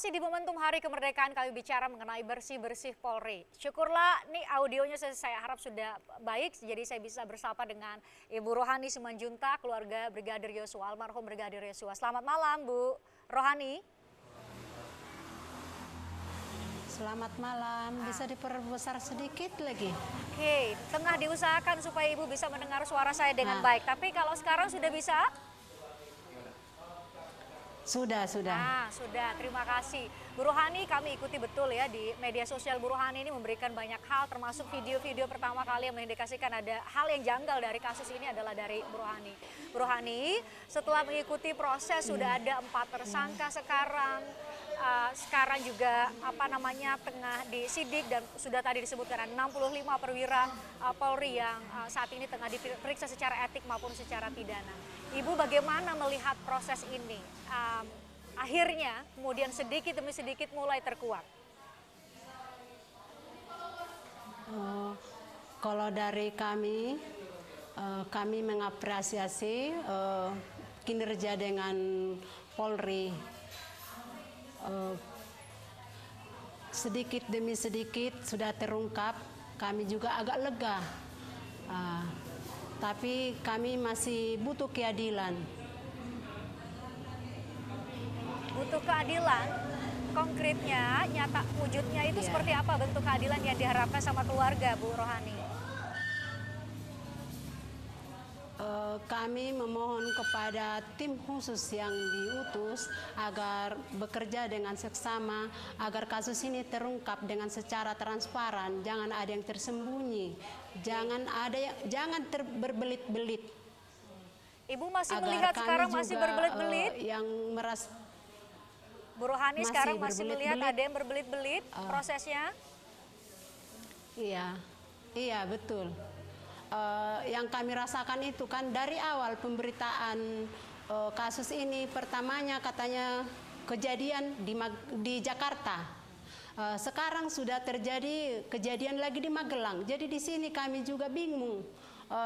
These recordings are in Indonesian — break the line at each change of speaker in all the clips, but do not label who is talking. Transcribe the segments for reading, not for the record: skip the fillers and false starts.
Masih di momentum Hari Kemerdekaan kami bicara mengenai bersih-bersih Polri. Syukurlah nih audionya saya harap sudah baik, jadi saya bisa bersapa dengan Ibu Rohani Simanjuntak, keluarga Brigadir Yosua, almarhum Brigadir Yosua. Selamat malam Bu Rohani.
Selamat malam, bisa diperbesar sedikit lagi?
Oke, tengah diusahakan supaya Ibu bisa mendengar suara saya dengan baik. Tapi kalau sekarang sudah bisa?
Sudah.
Sudah. Terima kasih. Bu Rohani, kami ikuti betul ya di media sosial Bu Rohani ini memberikan banyak hal, termasuk video-video pertama kali yang mengindikasikan ada hal yang janggal dari kasus ini adalah dari Bu Rohani. Bu Rohani, setelah mengikuti proses sudah ada 4 tersangka sekarang. Sekarang juga tengah disidik dan sudah tadi disebutkan 65 perwira Polri yang saat ini tengah diperiksa secara etik maupun secara pidana. Ibu bagaimana melihat proses ini? Akhirnya kemudian sedikit demi sedikit mulai terkuat.
Kalau dari kami mengapresiasi kinerja dengan Polri. Sedikit demi sedikit sudah terungkap, kami juga agak lega. Tapi kami masih butuh keadilan.
Butuh keadilan, konkretnya, nyata wujudnya itu seperti apa bentuk keadilan yang diharapkan sama keluarga Bu Rohani?
Kami memohon kepada tim khusus yang diutus agar bekerja dengan seksama, agar kasus ini terungkap dengan secara transparan, jangan ada yang tersembunyi, jangan berbelit-belit.
Ibu masih melihat sekarang masih berbelit-belit?
Yang merasa
Bu Rohani sekarang masih melihat ada yang berbelit-belit prosesnya?
Iya betul. Yang kami rasakan itu kan dari awal pemberitaan kasus ini, pertamanya katanya kejadian di Jakarta. Sekarang sudah terjadi kejadian lagi di Magelang. Jadi di sini kami juga bingung.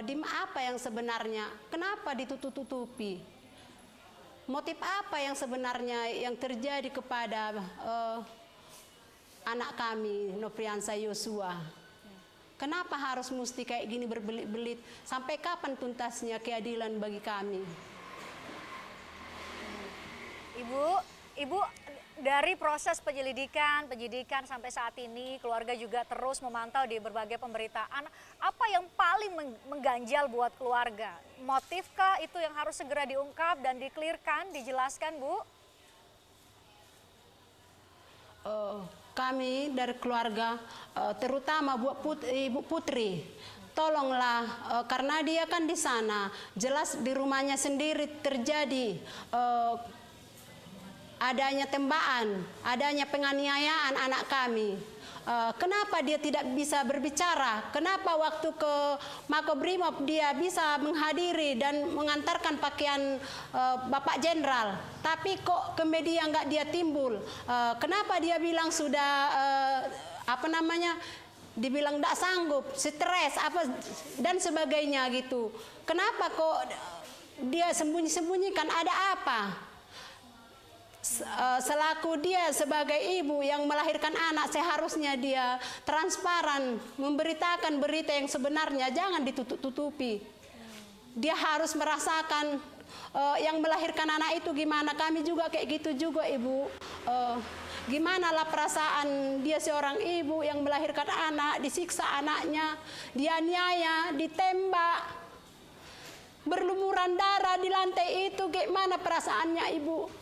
Di apa yang sebenarnya? Kenapa ditutup-tutupi? Motif apa yang sebenarnya yang terjadi kepada anak kami, Nofriansah Yosua? Kenapa harus mesti kayak gini berbelit-belit? Sampai kapan tuntasnya keadilan bagi kami?
Ibu dari proses penyidikan sampai saat ini, keluarga juga terus memantau di berbagai pemberitaan. Apa yang paling mengganjal buat keluarga? Motifkah itu yang harus segera diungkap dan dikelirkan, dijelaskan, Bu?
Kami dari keluarga, terutama Ibu Putri, tolonglah, karena dia kan di sana, jelas di rumahnya sendiri terjadi adanya tembakan, adanya penganiayaan anak kami. Kenapa dia tidak bisa berbicara? Kenapa waktu ke Makobrimob dia bisa menghadiri dan mengantarkan pakaian Bapak Jenderal, tapi kok ke media nggak dia timbul? Kenapa dia bilang sudah dibilang tidak sanggup, stres dan sebagainya gitu? Kenapa kok dia sembunyi-sembunyikan? Ada apa? Selaku dia sebagai ibu yang melahirkan anak, seharusnya dia transparan memberitakan berita yang sebenarnya, jangan ditutup-tutupi. Dia harus merasakan yang melahirkan anak itu gimana. Kami juga kayak gitu juga, Ibu. Gimana lah perasaan dia seorang ibu yang melahirkan anak, disiksa anaknya, dianiaya, ditembak, berlumuran darah di lantai itu, gimana perasaannya Ibu?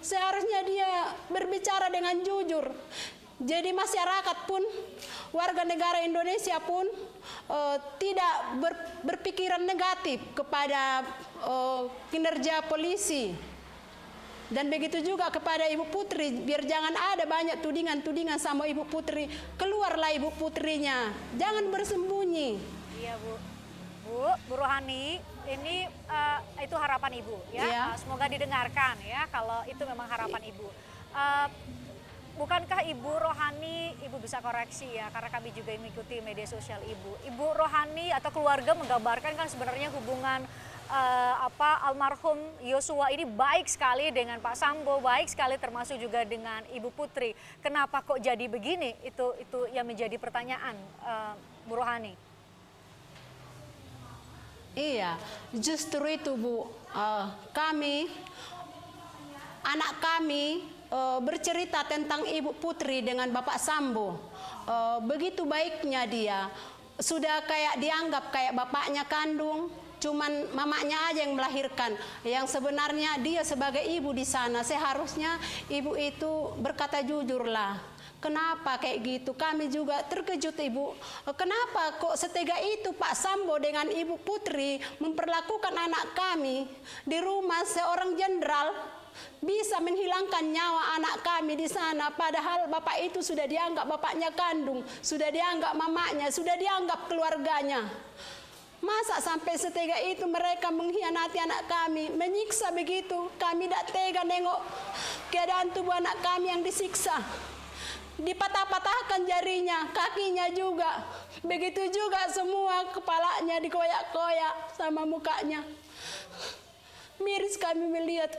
Seharusnya dia berbicara dengan jujur. Jadi masyarakat pun, warga negara Indonesia pun tidak berpikiran negatif kepada kinerja polisi. Dan begitu juga kepada Ibu Putri, biar jangan ada banyak tudingan-tudingan sama Ibu Putri. Keluarlah Ibu Putrinya, jangan bersembunyi.
Iya, Bu. Bu Rohani, ini itu harapan Ibu ya. Semoga didengarkan ya kalau itu memang harapan Ibu. Bukankah Ibu Rohani, Ibu bisa koreksi ya, karena kami juga mengikuti media sosial Ibu. Ibu Rohani atau keluarga menggambarkan kan sebenarnya hubungan almarhum Yosua ini baik sekali dengan Pak Sambo, baik sekali termasuk juga dengan Ibu Putri. Kenapa kok jadi begini? Itu yang menjadi pertanyaan, Bu Rohani.
Iya, justru itu Bu, anak kami bercerita tentang Ibu Putri dengan Bapak Sambo. Begitu baiknya dia, sudah kayak dianggap kayak bapaknya kandung. Cuman mamanya aja yang melahirkan. Yang sebenarnya dia sebagai ibu di sana, seharusnya ibu itu berkata jujurlah. Kenapa kayak gitu? Kami juga terkejut Ibu. Kenapa kok setega itu Pak Sambo dengan Ibu Putri memperlakukan anak kami di rumah seorang jenderal, bisa menghilangkan nyawa anak kami di sana, padahal bapak itu sudah dianggap bapaknya kandung, sudah dianggap mamanya, sudah dianggap keluarganya. Masa sampai setega itu mereka mengkhianati anak kami, menyiksa begitu. Kami tidak tega nengok keadaan tubuh anak kami yang disiksa. Dipatah-patahkan jarinya, kakinya juga. Begitu juga semua kepalanya dikoyak-koyak sama mukanya. Miris kami melihat.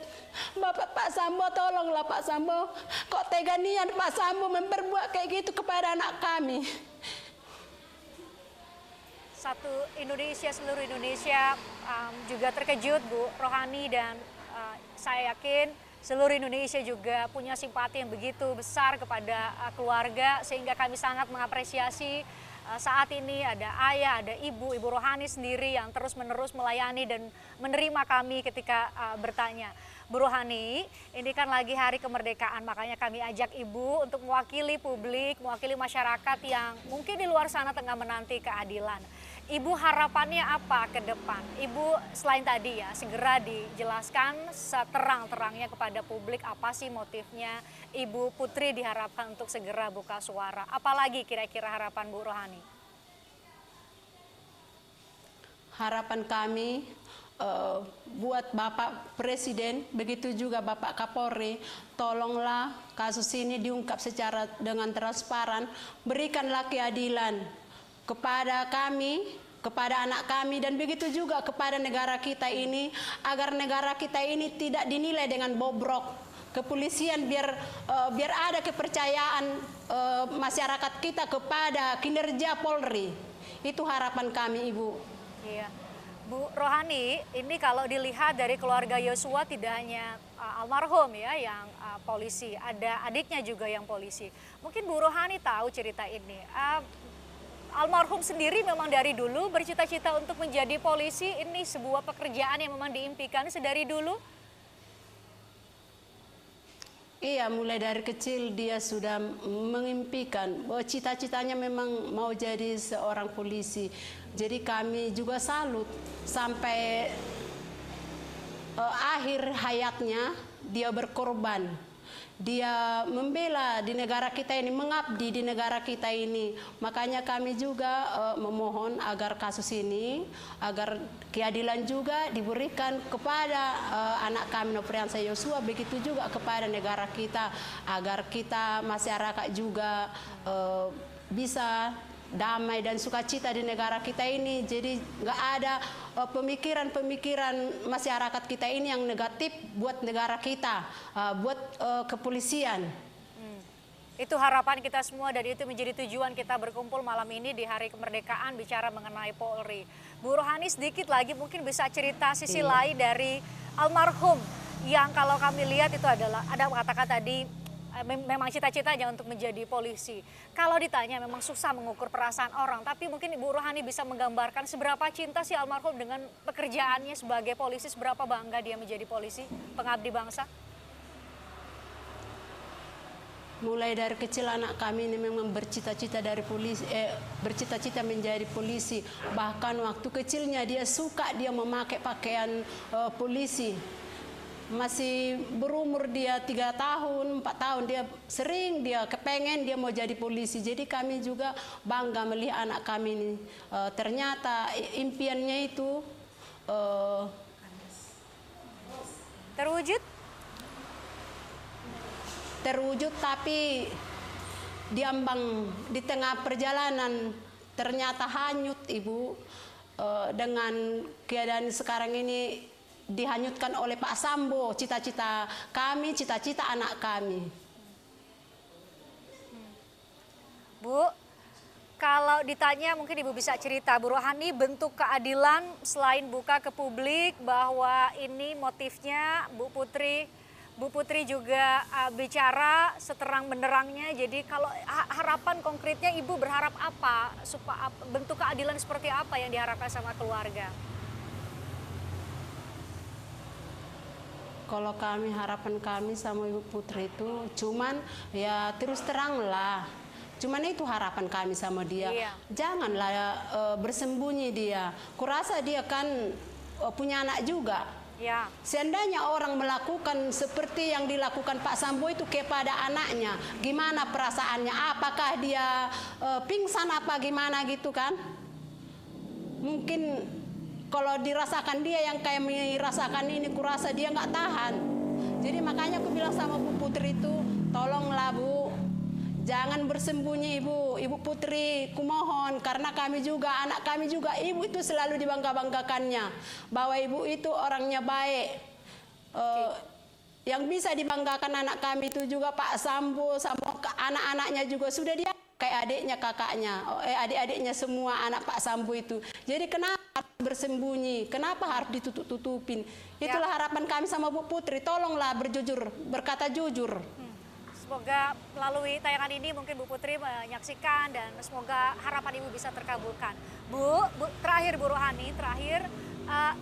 Pak Sambo, tolonglah Pak Sambo. Kok tega niat Pak Sambo memperbuat kayak gitu kepada anak kami.
Satu Indonesia, seluruh Indonesia juga terkejut Bu Rohani, dan saya yakin seluruh Indonesia juga punya simpati yang begitu besar kepada keluarga, sehingga kami sangat mengapresiasi saat ini ada ayah, ada ibu Rohani sendiri yang terus-menerus melayani dan menerima kami ketika bertanya. Bu Rohani, ini kan lagi hari kemerdekaan, makanya kami ajak Ibu untuk mewakili publik, mewakili masyarakat yang mungkin di luar sana tengah menanti keadilan. Ibu harapannya apa ke depan? Ibu selain tadi ya, segera dijelaskan seterang-terangnya kepada publik apa sih motifnya Ibu Putri diharapkan untuk segera buka suara. Apalagi kira-kira harapan Bu Rohani?
Harapan kami buat Bapak Presiden, begitu juga Bapak Kapolri, tolonglah kasus ini diungkap secara dengan transparan, berikanlah keadilan kepada kami, kepada anak kami, dan begitu juga kepada negara kita ini, agar negara kita ini tidak dinilai dengan bobrok. Kepolisian biar ada kepercayaan masyarakat kita kepada kinerja Polri. Itu harapan kami, Ibu.
Iya. Bu Rohani, ini kalau dilihat dari keluarga Yosua tidak hanya almarhum ya yang polisi, ada adiknya juga yang polisi. Mungkin Bu Rohani tahu cerita ini. Almarhum sendiri memang dari dulu bercita-cita untuk menjadi polisi. Ini sebuah pekerjaan yang memang diimpikan sedari dulu.
Iya, mulai dari kecil dia sudah mengimpikan bahwa cita-citanya memang mau jadi seorang polisi. Jadi kami juga salut sampai akhir hayatnya dia berkorban. Dia membela di negara kita ini, mengabdi di negara kita ini. Makanya kami juga memohon agar kasus ini, agar keadilan juga diberikan kepada anak kami Nofriansah Yosua, begitu juga kepada negara kita, agar kita masyarakat juga bisa damai dan sukacita di negara kita ini. Jadi nggak ada pemikiran-pemikiran masyarakat kita ini yang negatif buat negara kita, buat kepolisian.
Itu harapan kita semua dan itu menjadi tujuan kita berkumpul malam ini di Hari Kemerdekaan bicara mengenai Polri. Bu Rohani, sedikit lagi mungkin bisa cerita sisi lain dari almarhum yang kalau kami lihat itu adalah, ada kata-kata tadi, memang cita-citanya untuk menjadi polisi. Kalau ditanya memang susah mengukur perasaan orang, tapi mungkin Ibu Rohani bisa menggambarkan seberapa cinta si almarhum dengan pekerjaannya sebagai polisi, seberapa bangga dia menjadi polisi, pengabdi bangsa.
Mulai dari kecil anak kami ini memang bercita-cita dari polisi, bercita-cita menjadi polisi. Bahkan waktu kecilnya dia suka dia memakai pakaian polisi. Masih berumur dia 3 tahun, 4 tahun, dia sering dia kepengen dia mau jadi polisi. Jadi kami juga bangga melihat anak kami ini. Ternyata impiannya itu terwujud, tapi diambang di tengah perjalanan ternyata hanyut, Ibu. dengan keadaan sekarang ini dihanyutkan oleh Pak Sambo, cita-cita kami, cita-cita anak kami.
Bu, kalau ditanya mungkin Ibu bisa cerita, Bu Rohani bentuk keadilan selain buka ke publik bahwa ini motifnya Bu Putri juga bicara seterang benderangnya. Jadi kalau harapan konkretnya Ibu berharap apa? Supaya bentuk keadilan seperti apa yang diharapkan sama keluarga?
Kalau kami, harapan kami sama Ibu Putri itu cuman ya terus terang lah. Cuman itu harapan kami sama dia.
Iya.
Janganlah bersembunyi dia. Kurasa dia kan punya anak juga.
Ya.
Seandainya orang melakukan seperti yang dilakukan Pak Sambo itu kepada anaknya, gimana perasaannya? Apakah dia pingsan apa gimana gitu kan? Mungkin kalau dirasakan dia yang kayak merasakan ini, kurasa dia nggak tahan. Jadi makanya aku bilang sama Bu Putri itu, tolonglah Bu, jangan bersembunyi Ibu Putri, kumohon, karena kami juga, anak kami juga, Ibu itu selalu dibangga-banggakannya bahwa Ibu itu orangnya baik. Yang bisa dibanggakan anak kami itu juga Pak Sambo sama anak-anaknya juga sudah dia kayak adiknya, kakaknya, adik-adiknya semua anak Pak Sambo itu. Jadi kenapa harus bersembunyi? Kenapa harus ditutup-tutupin? Itulah harapan kami sama Bu Putri, tolonglah berkata jujur.
Semoga melalui tayangan ini mungkin Bu Putri menyaksikan dan semoga harapan Ibu bisa terkabulkan. Bu, terakhir Bu Rohani,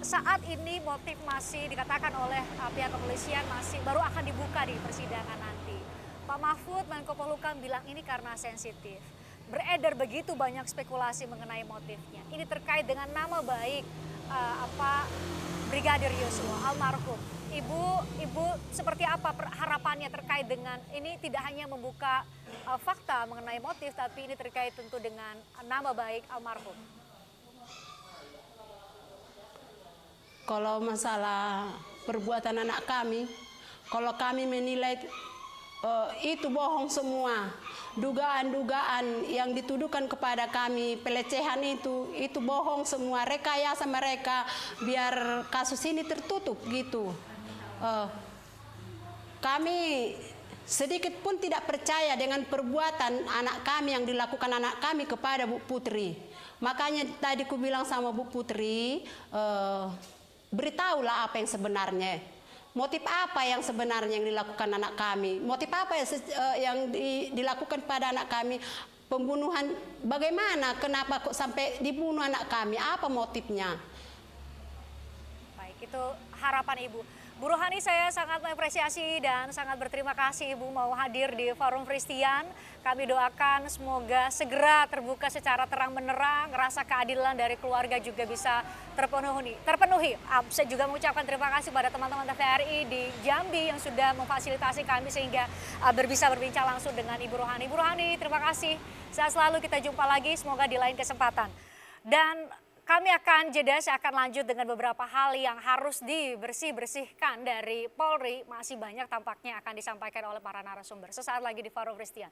saat ini motif masih dikatakan oleh pihak kepolisian masih baru akan dibuka di persidangan nanti. Pak Mahfud, Menko Polhukam bilang ini karena sensitif. Beredar begitu banyak spekulasi mengenai motifnya. Ini terkait dengan nama baik Brigadir Yosua almarhum. Ibu seperti apa harapannya terkait dengan ini, tidak hanya membuka fakta mengenai motif, tapi ini terkait tentu dengan nama baik almarhum.
Kalau masalah perbuatan anak kami, kalau kami menilai itu bohong semua. Dugaan-dugaan yang dituduhkan kepada kami, pelecehan itu bohong semua, rekayasa mereka biar kasus ini tertutup gitu. Kami sedikit pun tidak percaya dengan perbuatan anak kami yang dilakukan anak kami kepada Bu Putri. Makanya tadi ku bilang sama Bu Putri, beritahulah apa yang sebenarnya. Motif apa yang sebenarnya yang dilakukan anak kami? Motif apa yang dilakukan pada anak kami? Pembunuhan, bagaimana? Kenapa kok sampai dibunuh anak kami? Apa motifnya?
Baik, itu harapan Ibu. Bu Rohani, saya sangat mengapresiasi dan sangat berterima kasih Ibu mau hadir di Forum Christian. Kami doakan semoga segera terbuka secara terang benderang, rasa keadilan dari keluarga juga bisa terpenuhi. Saya juga mengucapkan terima kasih pada teman-teman TVRI di Jambi yang sudah memfasilitasi kami sehingga bisa berbincang langsung dengan Ibu Rohani. Ibu Rohani, terima kasih. Sehat selalu, kita jumpa lagi semoga di lain kesempatan. Dan kami akan jeda, saya akan lanjut dengan beberapa hal yang harus dibersihkan dari Polri. Masih banyak tampaknya akan disampaikan oleh para narasumber. Sesaat lagi di Forum Christian.